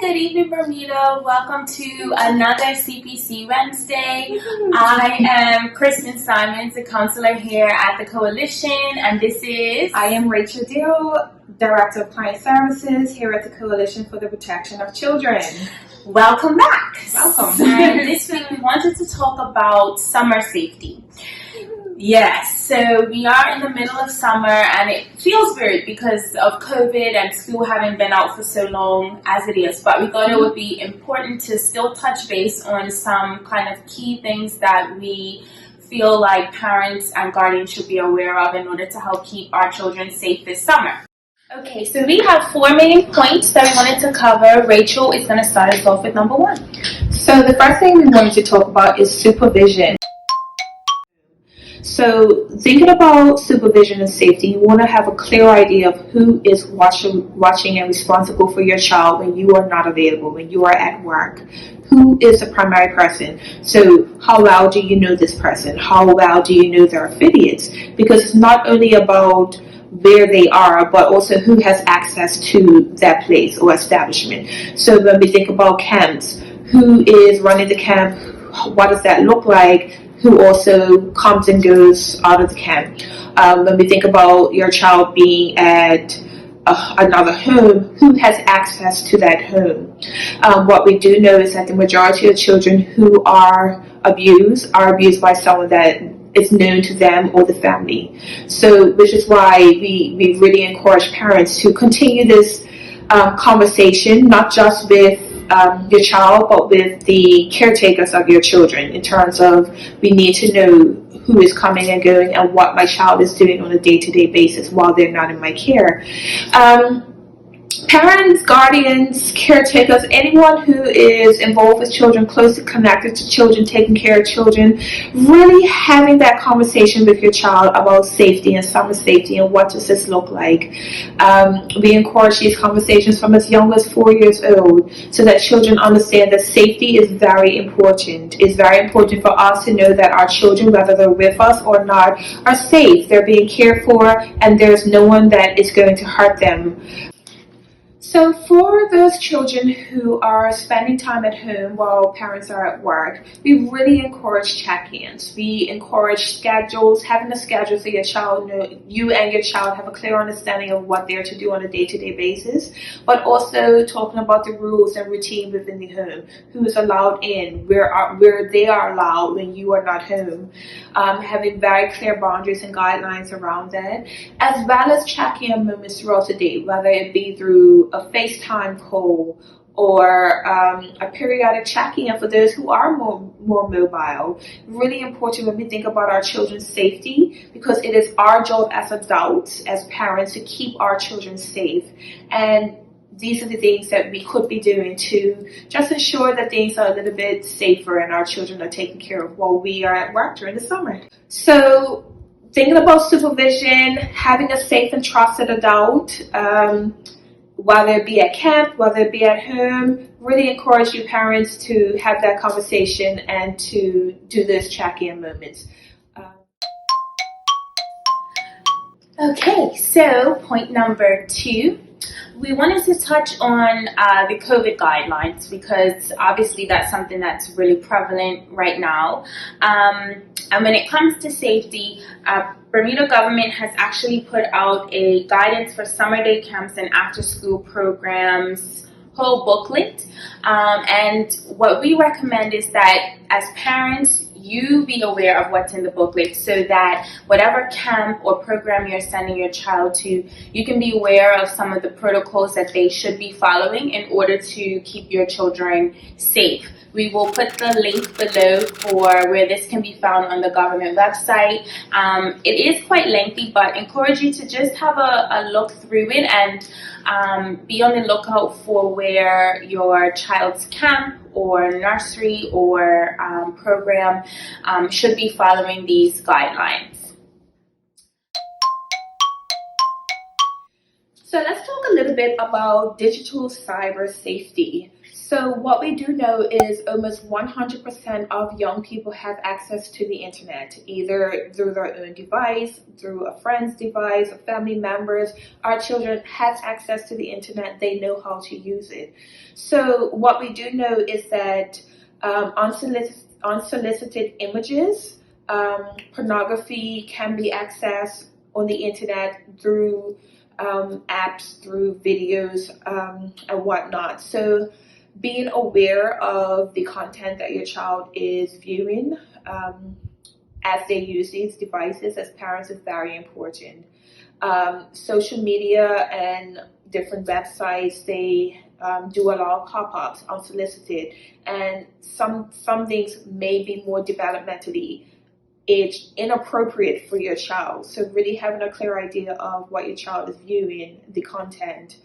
good evening, Bermuda. Welcome to another CPC Wednesday. I am Christyn Simons, a counselor here at the Coalition, and this is... I am Rachel Deal, Director of Client Services here at the Coalition for the Protection of Children. Welcome back. Welcome. And this week we wanted to talk about summer safety. Yes, so we are in the middle of summer and it feels weird because of COVID and school having been out for so long as it is, but we thought it would be important to still touch base on some kind of key things that we feel like parents and guardians should be aware of in order to help keep our children safe this summer. Okay, so we have 4 main points that we wanted to cover. Rachel is going to start us off with number 1. So the first thing we wanted to talk about is supervision. So thinking about supervision and safety, you want to have a clear idea of who is watching and responsible for your child when you are not available, when you are at work. Who is the primary person? So how well do you know this person? How well do you know their affiliates? Because it's not only about where they are, but also who has access to that place or establishment. So when we think about camps, who is running the camp? What does that look like? Who also comes and goes out of the camp. When we think about your child being at another home, who has access to that home? What we do know is that the majority of children who are abused by someone that is known to them or the family. So, which is why we really encourage parents to continue this conversation, not just with your child, but with the caretakers of your children, in terms of we need to know who is coming and going and what my child is doing on a day-to-day basis while they're not in my care. Parents, guardians, caretakers, anyone who is involved with children, closely connected to children, taking care of children, really having that conversation with your child about safety and summer safety and what does this look like. We encourage these conversations from as young as 4 years old so that children understand that safety is very important. It's very important for us to know that our children, whether they're with us or not, are safe. They're being cared for and there's no one that is going to hurt them. So for those children who are spending time at home while parents are at work, we really encourage check-ins. We encourage schedules, having a schedule so your child you and your child have a clear understanding of what they're to do on a day-to-day basis, but also talking about the rules and routine within the home, who is allowed in, where they are allowed when you are not home, having very clear boundaries and guidelines around that, as well as check-in moments throughout the day, whether it be through a FaceTime call or a periodic check-in for those who are more mobile. Really important when we think about our children's safety, because it is our job as adults, as parents, to keep our children safe. And these are the things that we could be doing to just ensure that things are a little bit safer and our children are taken care of while we are at work during the summer. So thinking about supervision, having a safe and trusted adult, whether it be at camp, whether it be at home, really encourage you parents to have that conversation and to do those check-in moments. Okay, so point number 2. We wanted to touch on the COVID guidelines because obviously that's something that's really prevalent right now. And when it comes to safety, Bermuda government has actually put out a guidance for summer day camps and after school programs whole booklet. And what we recommend is that as parents, you be aware of what's in the booklet so that whatever camp or program you're sending your child to, you can be aware of some of the protocols that they should be following in order to keep your children safe. We will put the link below for where this can be found on the government website. It is quite lengthy, but encourage you to just have a look through it and be on the lookout for where your child's camp or nursery or program should be following these guidelines. So let's talk a little bit about digital cyber safety. So what we do know is almost 100% of young people have access to the internet, either through their own device, through a friend's device, or family members. Our children have access to the internet. They know how to use it. So what we do know is that unsolicited images, pornography can be accessed on the internet through apps, through videos, and whatnot. So being aware of the content that your child is viewing as they use these devices as parents is very important. Social media and different websites, they do a lot of pop-ups unsolicited, and some things may be more developmentally age inappropriate for your child. So really having a clear idea of what your child is viewing, the content.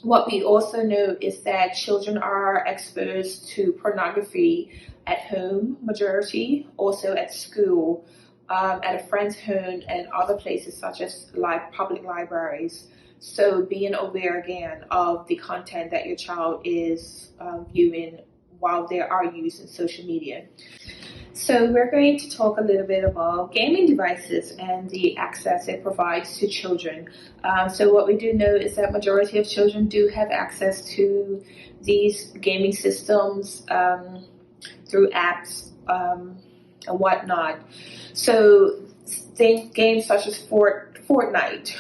What we also know is that children are exposed to pornography at home, majority, also at school, at a friend's home, and other places such as public libraries. So being aware again of the content that your child is viewing while they are using social media. So we're going to talk a little bit about gaming devices and the access it provides to children. So what we do know is that majority of children do have access to these gaming systems through apps and whatnot. So think games such as Fortnite,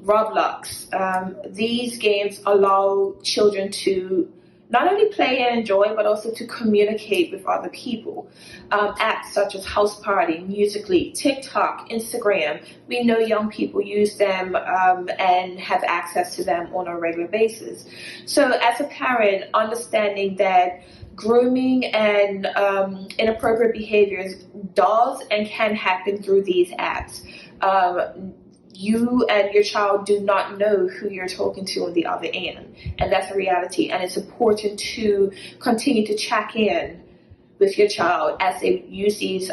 Roblox. These games allow children to not only play and enjoy, but also to communicate with other people. Apps such as House Party, Musical.ly, TikTok, Instagram, we know young people use them and have access to them on a regular basis. So as a parent, understanding that grooming and inappropriate behaviors does and can happen through these apps. You and your child do not know who you're talking to on the other end, and that's a reality. And it's important to continue to check in with your child as they use these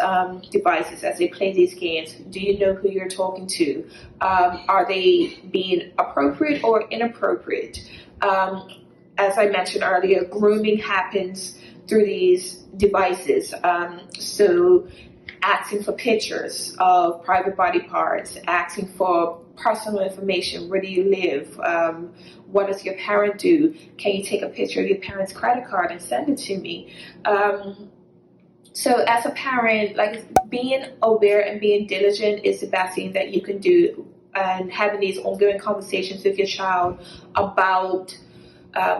devices, as they play these games. Do you know who you're talking to? Are they being appropriate or inappropriate? As I mentioned earlier, grooming happens through these devices. So asking for pictures of private body parts, asking for personal information. Where do you live? What does your parent do? Can you take a picture of your parent's credit card and send it to me? So as a parent, like, being aware and being diligent is the best thing that you can do, and having these ongoing conversations with your child about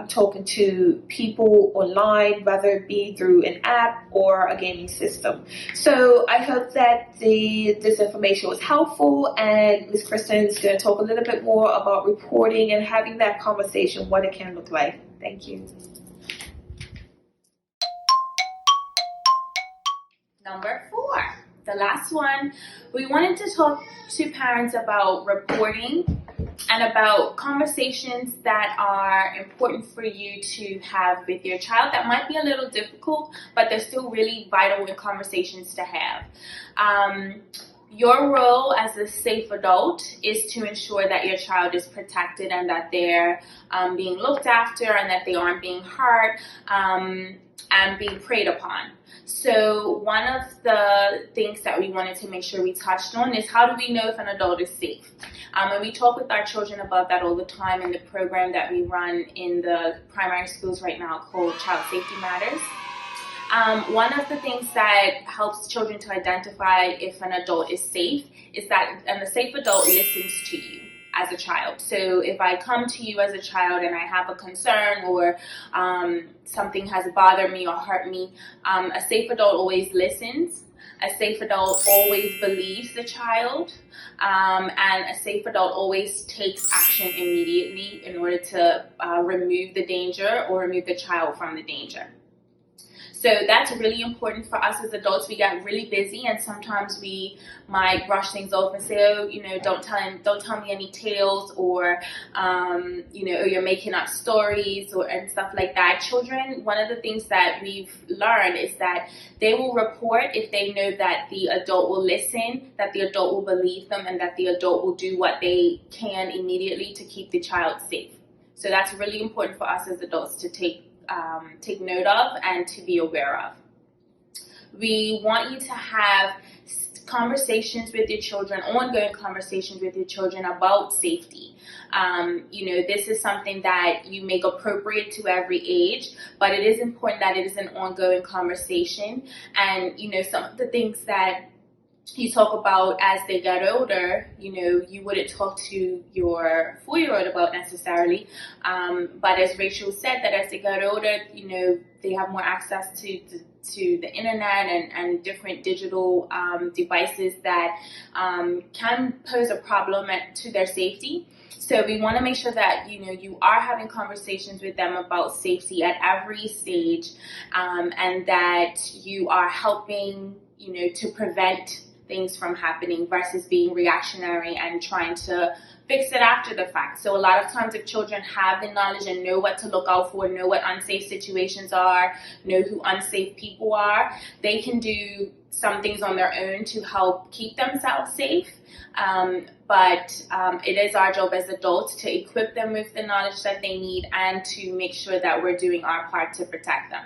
talking to people online, whether it be through an app or a gaming system. So I hope that this information was helpful, and Ms. Christyn is going to talk a little bit more about reporting and having that conversation, what it can look like. Thank you. Number 4, the last one, we wanted to talk to parents about reporting and about conversations that are important for you to have with your child that might be a little difficult, but they're still really vital conversations to have. Your role as a safe adult is to ensure that your child is protected and that they're being looked after and that they aren't being hurt and being preyed upon. So one of the things that we wanted to make sure we touched on is, how do we know if an adult is safe? And we talk with our children about that all the time in the program that we run in the primary schools right now called Child Safety Matters. One of the things that helps children to identify if an adult is safe is that a safe adult listens to you as a child. So if I come to you as a child and I have a concern or something has bothered me or hurt me, a safe adult always listens. A safe adult always believes the child, and a safe adult always takes action immediately in order to remove the danger or remove the child from the danger. So that's really important for us as adults. We get really busy, and sometimes we might brush things off and say, oh, don't tell me any tales, or or you're making up stories and stuff like that. Children, one of the things that we've learned is that they will report if they know that the adult will listen, that the adult will believe them, and that the adult will do what they can immediately to keep the child safe. So that's really important for us as adults to take note of and to be aware of. We want you to have conversations with your children, ongoing conversations with your children about safety. This is something that you make appropriate to every age, but it is important that it is an ongoing conversation. And, some of the things that you talk about as they get older, you wouldn't talk to your 4-year-old about necessarily. But as Rachel said, that as they get older, they have more access to the internet and different digital devices that can pose a problem to their safety. So we want to make sure that you are having conversations with them about safety at every stage, and that you are helping to prevent things from happening versus being reactionary and trying to fix it after the fact. So a lot of times if children have the knowledge and know what to look out for, know what unsafe situations are, know who unsafe people are, they can do some things on their own to help keep themselves safe. But it is our job as adults to equip them with the knowledge that they need and to make sure that we're doing our part to protect them.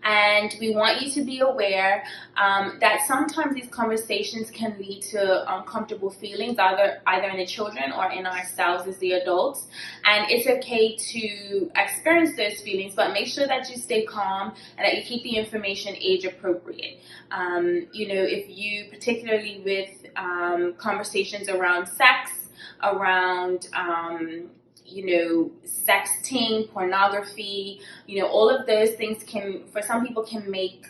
And we want you to be aware that sometimes these conversations can lead to uncomfortable feelings, either in the children or in ourselves as the adults. And it's okay to experience those feelings, but make sure that you stay calm and that you keep the information age appropriate. If you, particularly with conversations around sex, around sexting, pornography, all of those things for some people can make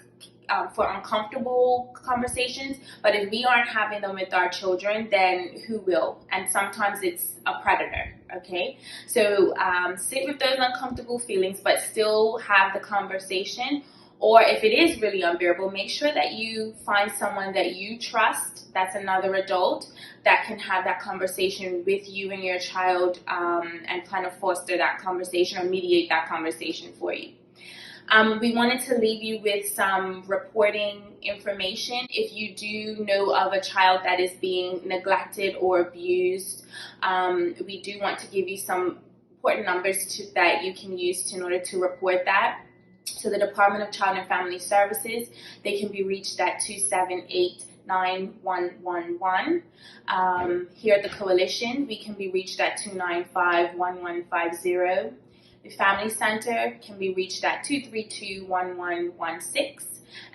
for uncomfortable conversations, but if we aren't having them with our children, then who will? And sometimes it's a predator, okay? So sit with those uncomfortable feelings, but still have the conversation. Or if it is really unbearable, make sure that you find someone that you trust, that's another adult, that can have that conversation with you and your child and kind of foster that conversation or mediate that conversation for you. We wanted to leave you with some reporting information. If you do know of a child that is being neglected or abused, we do want to give you some important numbers that you can use in order to report that. So the Department of Child and Family Services, they can be reached at 278-9111. Here at the Coalition, we can be reached at 295-1150. The Family Center can be reached at 232-1116.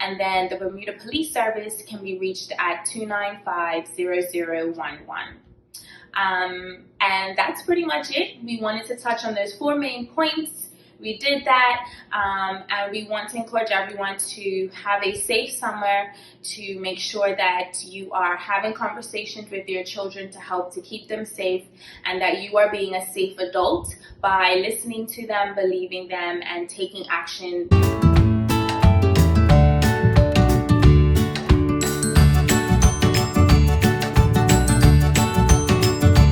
And then the Bermuda Police Service can be reached at 295-0011. And that's pretty much it. We wanted to touch on those 4 main points. We did that, and we want to encourage everyone to have a safe summer, to make sure that you are having conversations with your children to help to keep them safe, and that you are being a safe adult by listening to them, believing them, and taking action.